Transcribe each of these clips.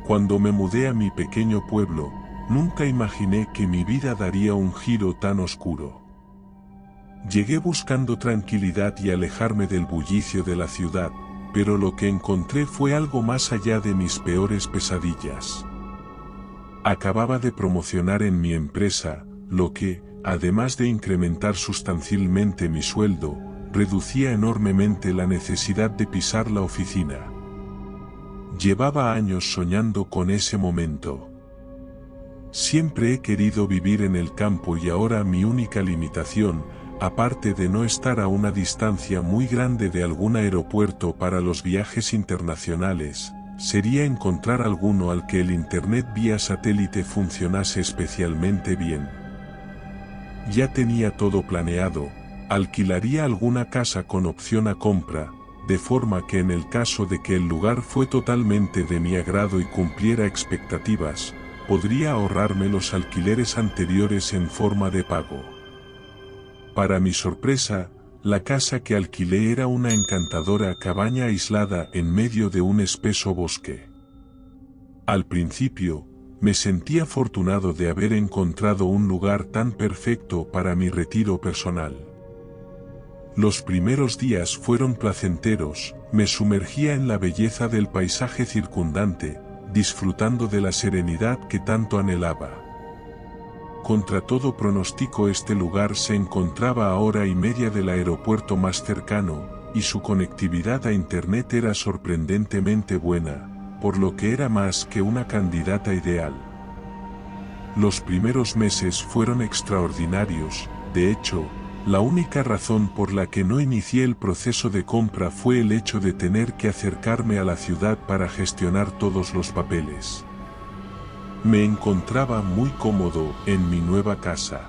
Cuando me mudé a mi pequeño pueblo, nunca imaginé que mi vida daría un giro tan oscuro. Llegué buscando tranquilidad y alejarme del bullicio de la ciudad, pero lo que encontré fue algo más allá de mis peores pesadillas. Acababa de promocionar en mi empresa, lo que, además de incrementar sustancialmente mi sueldo, reducía enormemente la necesidad de pisar la oficina. Llevaba años soñando con ese momento. Siempre he querido vivir en el campo y ahora mi única limitación, aparte de no estar a una distancia muy grande de algún aeropuerto para los viajes internacionales, sería encontrar alguno al que el Internet vía satélite funcionase especialmente bien. Ya tenía todo planeado, alquilaría alguna casa con opción a compra, de forma que en el caso de que el lugar fue totalmente de mi agrado y cumpliera expectativas, podría ahorrarme los alquileres anteriores en forma de pago. Para mi sorpresa, la casa que alquilé era una encantadora cabaña aislada en medio de un espeso bosque. Al principio, me sentí afortunado de haber encontrado un lugar tan perfecto para mi retiro personal. Los primeros días fueron placenteros, me sumergía en la belleza del paisaje circundante, disfrutando de la serenidad que tanto anhelaba. Contra todo pronóstico este lugar se encontraba a hora y media del aeropuerto más cercano, y su conectividad a Internet era sorprendentemente buena, por lo que era más que una candidata ideal. Los primeros meses fueron extraordinarios, de hecho, la única razón por la que no inicié el proceso de compra fue el hecho de tener que acercarme a la ciudad para gestionar todos los papeles. Me encontraba muy cómodo en mi nueva casa.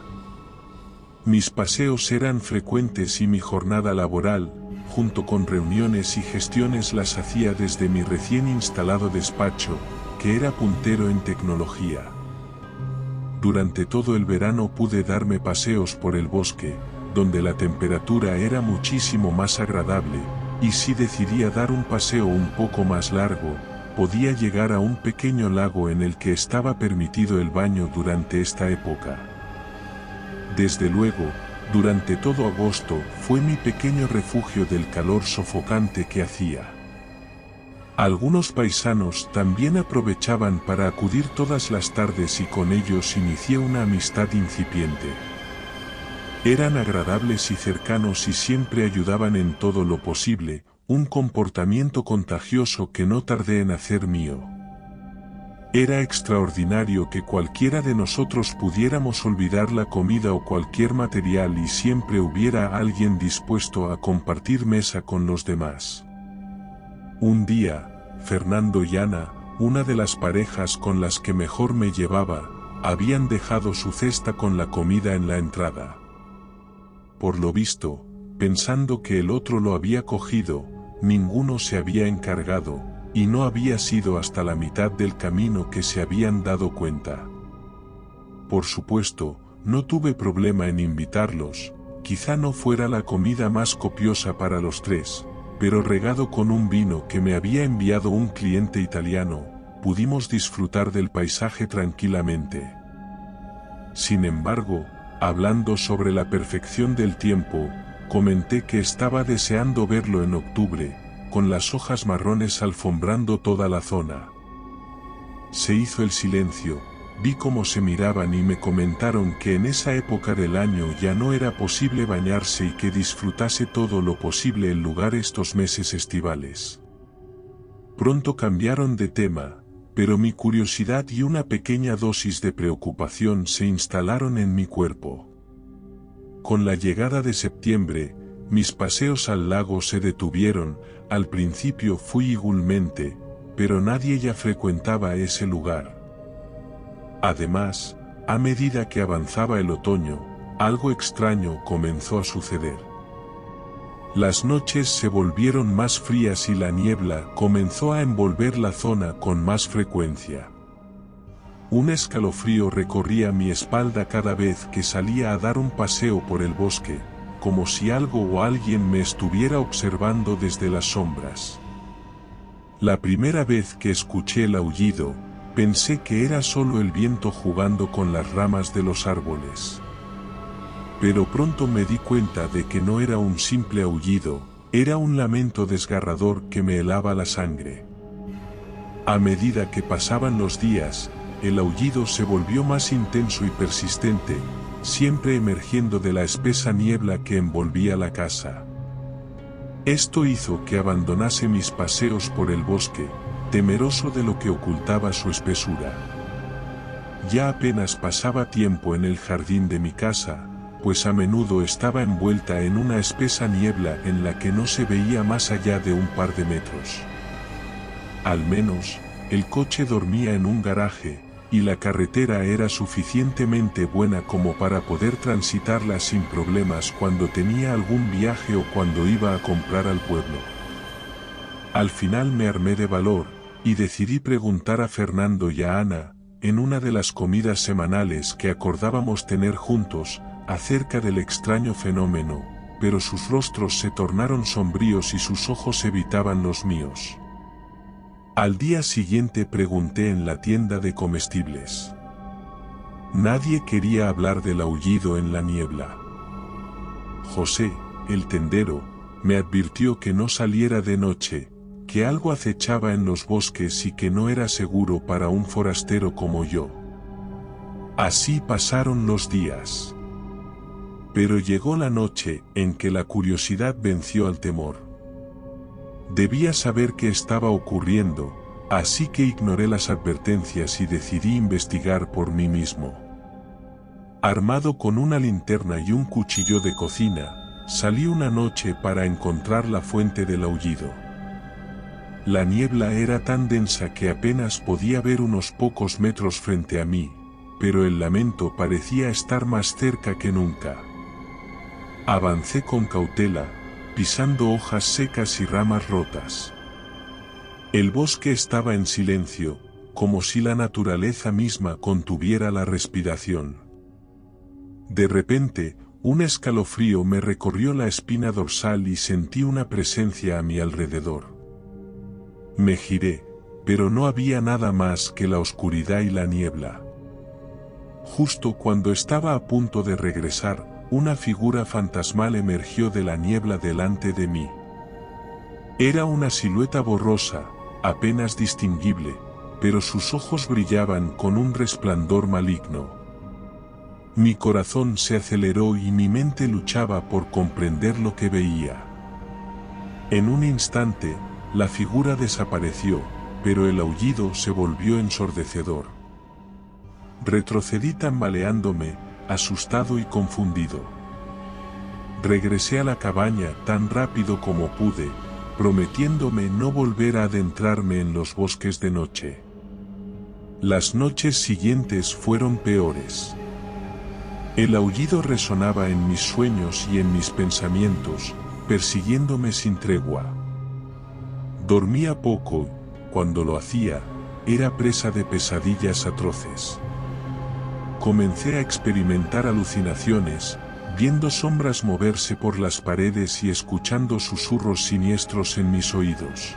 Mis paseos eran frecuentes y mi jornada laboral, junto con reuniones y gestiones, las hacía desde mi recién instalado despacho, que era puntero en tecnología. Durante todo el verano pude darme paseos por el bosque, donde la temperatura era muchísimo más agradable, y si decidía dar un paseo un poco más largo, podía llegar a un pequeño lago en el que estaba permitido el baño durante esta época. Desde luego, durante todo agosto fue mi pequeño refugio del calor sofocante que hacía. Algunos paisanos también aprovechaban para acudir todas las tardes y con ellos inicié una amistad incipiente. Eran agradables y cercanos y siempre ayudaban en todo lo posible, un comportamiento contagioso que no tardé en hacer mío. Era extraordinario que cualquiera de nosotros pudiéramos olvidar la comida o cualquier material y siempre hubiera alguien dispuesto a compartir mesa con los demás. Un día, Fernando y Ana, una de las parejas con las que mejor me llevaba, habían dejado su cesta con la comida en la entrada. Por lo visto, pensando que el otro lo había cogido, ninguno se había encargado, y no había sido hasta la mitad del camino que se habían dado cuenta. Por supuesto, no tuve problema en invitarlos, quizá no fuera la comida más copiosa para los tres, pero regado con un vino que me había enviado un cliente italiano, pudimos disfrutar del paisaje tranquilamente. Sin embargo, hablando sobre la perfección del tiempo, comenté que estaba deseando verlo en octubre, con las hojas marrones alfombrando toda la zona. Se hizo el silencio, vi cómo se miraban y me comentaron que en esa época del año ya no era posible bañarse y que disfrutase todo lo posible el lugar estos meses estivales. Pronto cambiaron de tema, pero mi curiosidad y una pequeña dosis de preocupación se instalaron en mi cuerpo. Con la llegada de septiembre, mis paseos al lago se detuvieron. Al principio fui igualmente, pero nadie ya frecuentaba ese lugar. Además, a medida que avanzaba el otoño, algo extraño comenzó a suceder. Las noches se volvieron más frías y la niebla comenzó a envolver la zona con más frecuencia. Un escalofrío recorría mi espalda cada vez que salía a dar un paseo por el bosque, como si algo o alguien me estuviera observando desde las sombras. La primera vez que escuché el aullido, pensé que era solo el viento jugando con las ramas de los árboles. Pero pronto me di cuenta de que no era un simple aullido, era un lamento desgarrador que me helaba la sangre. A medida que pasaban los días, el aullido se volvió más intenso y persistente, siempre emergiendo de la espesa niebla que envolvía la casa. Esto hizo que abandonase mis paseos por el bosque, temeroso de lo que ocultaba su espesura. Ya apenas pasaba tiempo en el jardín de mi casa, pues a menudo estaba envuelta en una espesa niebla en la que no se veía más allá de un par de metros. Al menos, el coche dormía en un garaje, y la carretera era suficientemente buena como para poder transitarla sin problemas cuando tenía algún viaje o cuando iba a comprar al pueblo. Al final me armé de valor, y decidí preguntar a Fernando y a Ana, en una de las comidas semanales que acordábamos tener juntos, acerca del extraño fenómeno, pero sus rostros se tornaron sombríos y sus ojos evitaban los míos. Al día siguiente pregunté en la tienda de comestibles. Nadie quería hablar del aullido en la niebla. José, el tendero, me advirtió que no saliera de noche, que algo acechaba en los bosques y que no era seguro para un forastero como yo. Así pasaron los días. Pero llegó la noche en que la curiosidad venció al temor. Debía saber qué estaba ocurriendo, así que ignoré las advertencias y decidí investigar por mí mismo. Armado con una linterna y un cuchillo de cocina, salí una noche para encontrar la fuente del aullido. La niebla era tan densa que apenas podía ver unos pocos metros frente a mí, pero el lamento parecía estar más cerca que nunca. Avancé con cautela, pisando hojas secas y ramas rotas. El bosque estaba en silencio, como si la naturaleza misma contuviera la respiración. De repente, un escalofrío me recorrió la espina dorsal y sentí una presencia a mi alrededor. Me giré, pero no había nada más que la oscuridad y la niebla. Justo cuando estaba a punto de regresar, una figura fantasmal emergió de la niebla delante de mí. Era una silueta borrosa, apenas distinguible, pero sus ojos brillaban con un resplandor maligno. Mi corazón se aceleró y mi mente luchaba por comprender lo que veía. En un instante, la figura desapareció, pero el aullido se volvió ensordecedor. Retrocedí tambaleándome, asustado y confundido. Regresé a la cabaña tan rápido como pude, prometiéndome no volver a adentrarme en los bosques de noche. Las noches siguientes fueron peores. El aullido resonaba en mis sueños y en mis pensamientos, persiguiéndome sin tregua. Dormía poco, cuando lo hacía, era presa de pesadillas atroces. Comencé a experimentar alucinaciones, viendo sombras moverse por las paredes y escuchando susurros siniestros en mis oídos.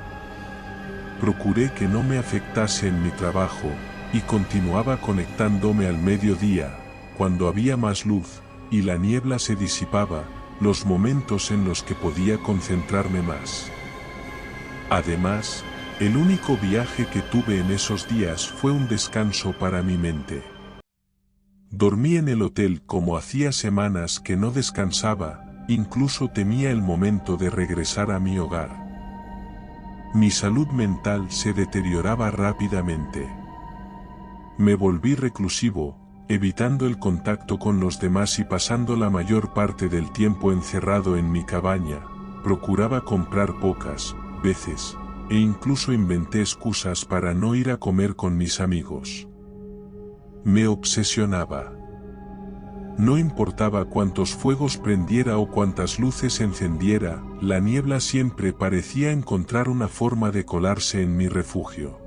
Procuré que no me afectase en mi trabajo, y continuaba conectándome al mediodía, cuando había más luz, y la niebla se disipaba, los momentos en los que podía concentrarme más. Además, el único viaje que tuve en esos días fue un descanso para mi mente. Dormí en el hotel como hacía semanas que no descansaba, incluso temía el momento de regresar a mi hogar. Mi salud mental se deterioraba rápidamente. Me volví reclusivo, evitando el contacto con los demás y pasando la mayor parte del tiempo encerrado en mi cabaña. Procuraba comprar pocas veces, e incluso inventé excusas para no ir a comer con mis amigos. Me obsesionaba. No importaba cuántos fuegos prendiera o cuántas luces encendiera, la niebla siempre parecía encontrar una forma de colarse en mi refugio.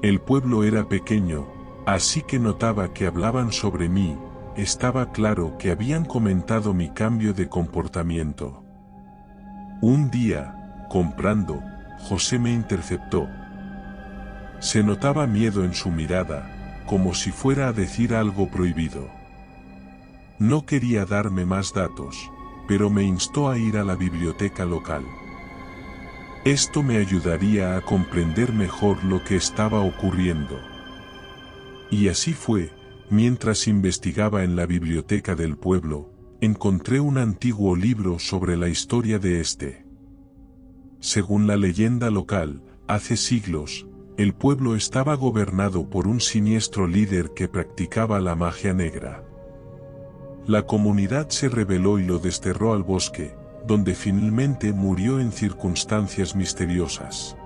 El pueblo era pequeño, así que notaba que hablaban sobre mí, estaba claro que habían comentado mi cambio de comportamiento. Un día, comprando, José me interceptó. Se notaba miedo en su mirada, como si fuera a decir algo prohibido. No quería darme más datos, pero me instó a ir a la biblioteca local. Esto me ayudaría a comprender mejor lo que estaba ocurriendo. Y así fue, mientras investigaba en la biblioteca del pueblo, encontré un antiguo libro sobre la historia de este. Según la leyenda local, hace siglos, el pueblo estaba gobernado por un siniestro líder que practicaba la magia negra. La comunidad se rebeló y lo desterró al bosque, donde finalmente murió en circunstancias misteriosas.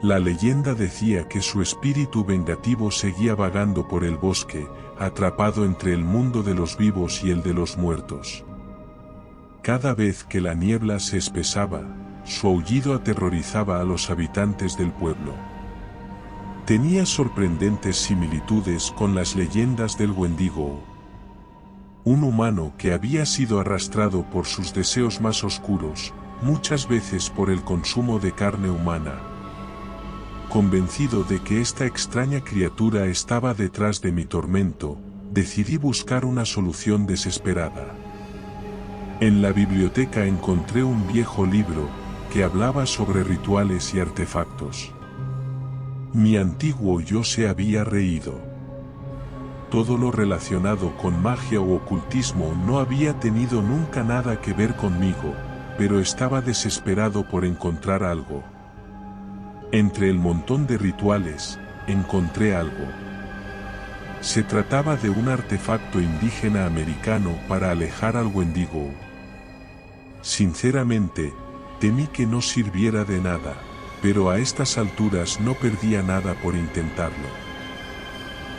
La leyenda decía que su espíritu vengativo seguía vagando por el bosque, atrapado entre el mundo de los vivos y el de los muertos. Cada vez que la niebla se espesaba, su aullido aterrorizaba a los habitantes del pueblo. Tenía sorprendentes similitudes con las leyendas del Wendigo, un humano que había sido arrastrado por sus deseos más oscuros, muchas veces por el consumo de carne humana. Convencido de que esta extraña criatura estaba detrás de mi tormento, decidí buscar una solución desesperada. En la biblioteca encontré un viejo libro que hablaba sobre rituales y artefactos. Mi antiguo yo se había reído. Todo lo relacionado con magia o ocultismo no había tenido nunca nada que ver conmigo, pero estaba desesperado por encontrar algo. Entre el montón de rituales, encontré algo. Se trataba de un artefacto indígena americano para alejar al Wendigo. Sinceramente, temí que no sirviera de nada, pero a estas alturas no perdía nada por intentarlo.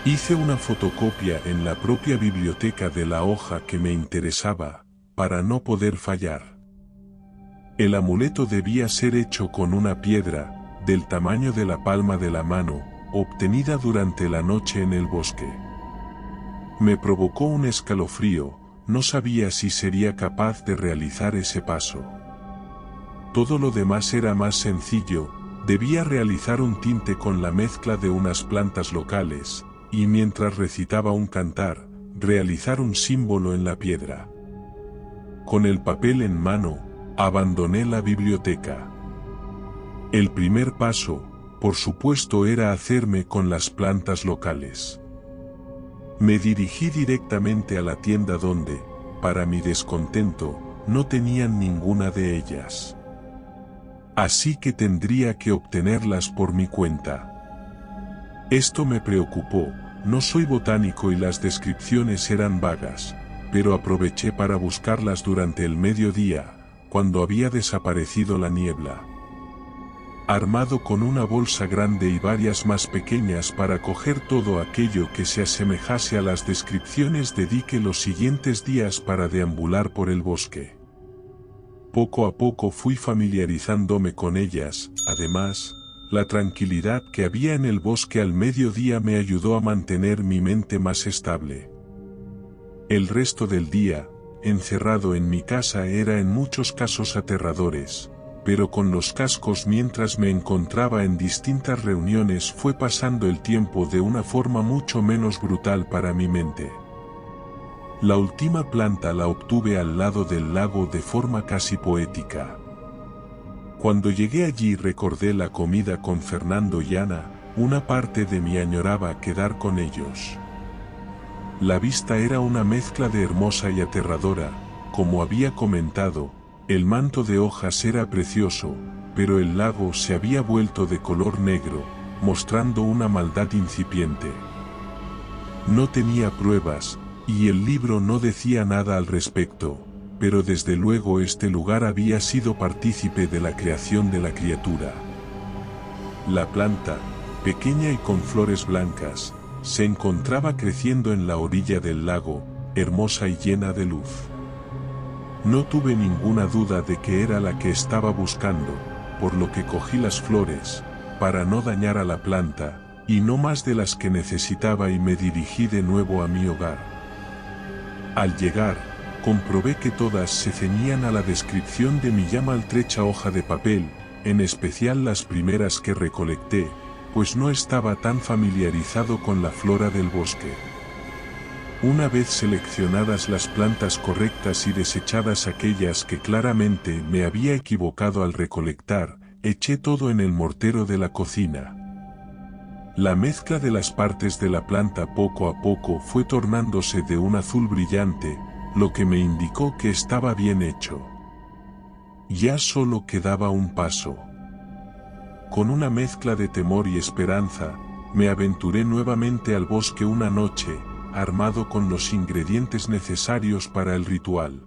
Hice una fotocopia en la propia biblioteca de la hoja que me interesaba, para no poder fallar. El amuleto debía ser hecho con una piedra, del tamaño de la palma de la mano, obtenida durante la noche en el bosque. Me provocó un escalofrío, no sabía si sería capaz de realizar ese paso. Todo lo demás era más sencillo, debía realizar un tinte con la mezcla de unas plantas locales, y mientras recitaba un cantar, realizar un símbolo en la piedra. Con el papel en mano, abandoné la biblioteca. El primer paso, por supuesto, era hacerme con las plantas locales. Me dirigí directamente a la tienda donde, para mi descontento, no tenían ninguna de ellas. Así que tendría que obtenerlas por mi cuenta. Esto me preocupó, no soy botánico y las descripciones eran vagas, pero aproveché para buscarlas durante el mediodía, cuando había desaparecido la niebla. Armado con una bolsa grande y varias más pequeñas para coger todo aquello que se asemejase a las descripciones, dediqué los siguientes días para deambular por el bosque. Poco a poco fui familiarizándome con ellas, además, la tranquilidad que había en el bosque al mediodía me ayudó a mantener mi mente más estable. El resto del día, encerrado en mi casa, era en muchos casos aterradores, pero con los cascos mientras me encontraba en distintas reuniones fue pasando el tiempo de una forma mucho menos brutal para mi mente. La última planta la obtuve al lado del lago de forma casi poética. Cuando llegué allí recordé la comida con Fernando y Ana, una parte de mí añoraba quedar con ellos. La vista era una mezcla de hermosa y aterradora, como había comentado, el manto de hojas era precioso, pero el lago se había vuelto de color negro, mostrando una maldad incipiente. No tenía pruebas, y el libro no decía nada al respecto, pero desde luego este lugar había sido partícipe de la creación de la criatura. La planta, pequeña y con flores blancas, se encontraba creciendo en la orilla del lago, hermosa y llena de luz. No tuve ninguna duda de que era la que estaba buscando, por lo que cogí las flores, para no dañar a la planta, y no más de las que necesitaba, y me dirigí de nuevo a mi hogar. Al llegar, comprobé que todas se ceñían a la descripción de mi ya maltrecha hoja de papel, en especial las primeras que recolecté, pues no estaba tan familiarizado con la flora del bosque. Una vez seleccionadas las plantas correctas y desechadas aquellas que claramente me había equivocado al recolectar, eché todo en el mortero de la cocina. La mezcla de las partes de la planta poco a poco fue tornándose de un azul brillante, lo que me indicó que estaba bien hecho. Ya solo quedaba un paso. Con una mezcla de temor y esperanza, me aventuré nuevamente al bosque una noche, armado con los ingredientes necesarios para el ritual.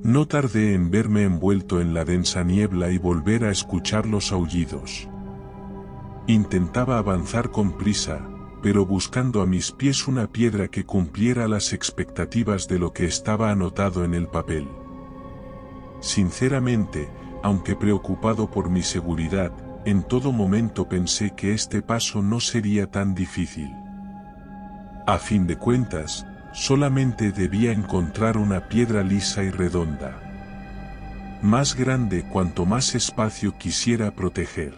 No tardé en verme envuelto en la densa niebla y volver a escuchar los aullidos. Intentaba avanzar con prisa, pero buscando a mis pies una piedra que cumpliera las expectativas de lo que estaba anotado en el papel. Sinceramente, aunque preocupado por mi seguridad, en todo momento pensé que este paso no sería tan difícil. A fin de cuentas, solamente debía encontrar una piedra lisa y redonda. Más grande cuanto más espacio quisiera proteger.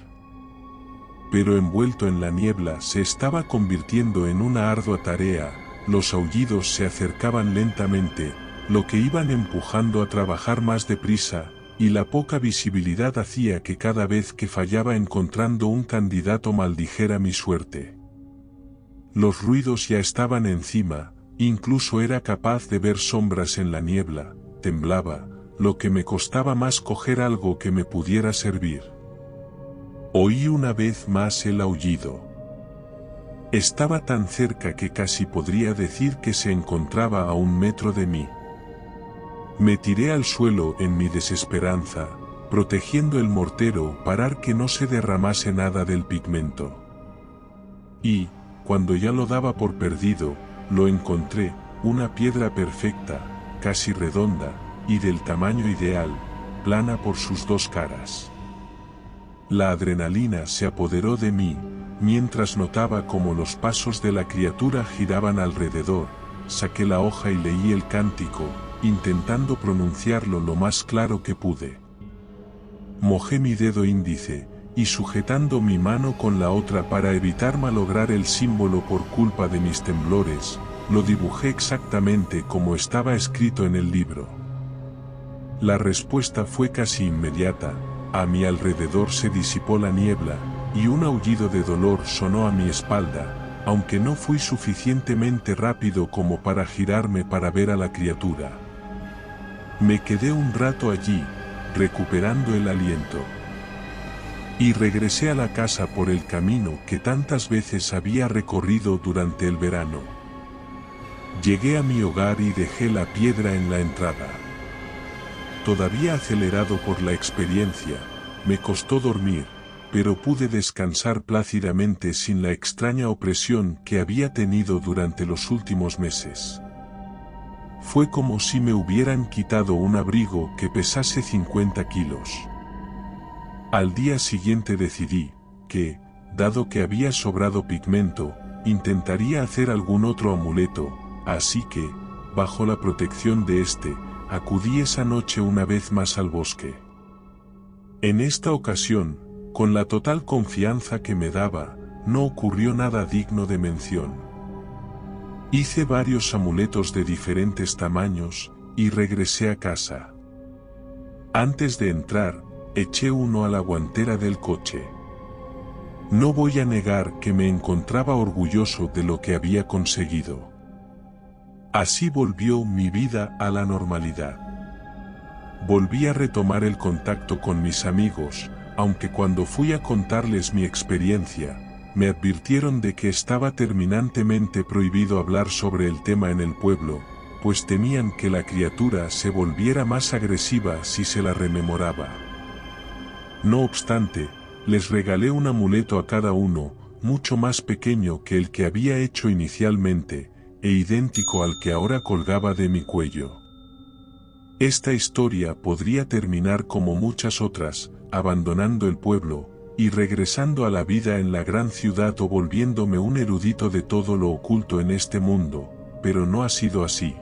Pero envuelto en la niebla se estaba convirtiendo en una ardua tarea, los aullidos se acercaban lentamente, lo que iban empujando a trabajar más deprisa, y la poca visibilidad hacía que cada vez que fallaba encontrando un candidato maldijera mi suerte. Los ruidos ya estaban encima, incluso era capaz de ver sombras en la niebla, temblaba, lo que me costaba más coger algo que me pudiera servir. Oí una vez más el aullido. Estaba tan cerca que casi podría decir que se encontraba a 1 metro de mí. Me tiré al suelo en mi desesperanza, protegiendo el mortero para que no se derramase nada del pigmento. Y, cuando ya lo daba por perdido, lo encontré, una piedra perfecta, casi redonda, y del tamaño ideal, plana por sus 2 caras. La adrenalina se apoderó de mí, mientras notaba cómo los pasos de la criatura giraban alrededor, saqué la hoja y leí el cántico, intentando pronunciarlo lo más claro que pude. Mojé mi dedo índice, y sujetando mi mano con la otra para evitar malograr el símbolo por culpa de mis temblores, lo dibujé exactamente como estaba escrito en el libro. La respuesta fue casi inmediata, a mi alrededor se disipó la niebla, y un aullido de dolor sonó a mi espalda, aunque no fui suficientemente rápido como para girarme para ver a la criatura. Me quedé un rato allí, recuperando el aliento. Y regresé a la casa por el camino que tantas veces había recorrido durante el verano. Llegué a mi hogar y dejé la piedra en la entrada. Todavía acelerado por la experiencia, me costó dormir, pero pude descansar plácidamente sin la extraña opresión que había tenido durante los últimos meses. Fue como si me hubieran quitado un abrigo que pesase 50 kilos. Al día siguiente decidí que, dado que había sobrado pigmento, intentaría hacer algún otro amuleto, así que, bajo la protección de este, acudí esa noche una vez más al bosque. En esta ocasión, con la total confianza que me daba, no ocurrió nada digno de mención. Hice varios amuletos de diferentes tamaños, y regresé a casa. Antes de entrar, eché uno a la guantera del coche. No voy a negar que me encontraba orgulloso de lo que había conseguido. Así volvió mi vida a la normalidad. Volví a retomar el contacto con mis amigos, aunque cuando fui a contarles mi experiencia, me advirtieron de que estaba terminantemente prohibido hablar sobre el tema en el pueblo, pues temían que la criatura se volviera más agresiva si se la rememoraba. No obstante, les regalé un amuleto a cada uno, mucho más pequeño que el que había hecho inicialmente, e idéntico al que ahora colgaba de mi cuello. Esta historia podría terminar como muchas otras, abandonando el pueblo, y regresando a la vida en la gran ciudad o volviéndome un erudito de todo lo oculto en este mundo, pero no ha sido así.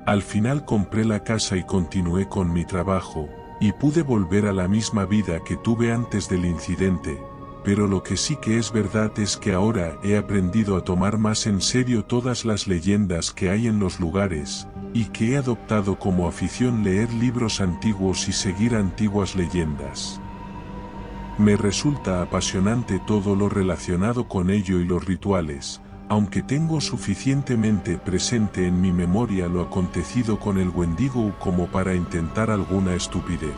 Al final compré la casa y continué con mi trabajo, y pude volver a la misma vida que tuve antes del incidente, pero lo que sí que es verdad es que ahora he aprendido a tomar más en serio todas las leyendas que hay en los lugares, y que he adoptado como afición leer libros antiguos y seguir antiguas leyendas. Me resulta apasionante todo lo relacionado con ello y los rituales, aunque tengo suficientemente presente en mi memoria lo acontecido con el Wendigo como para intentar alguna estupidez.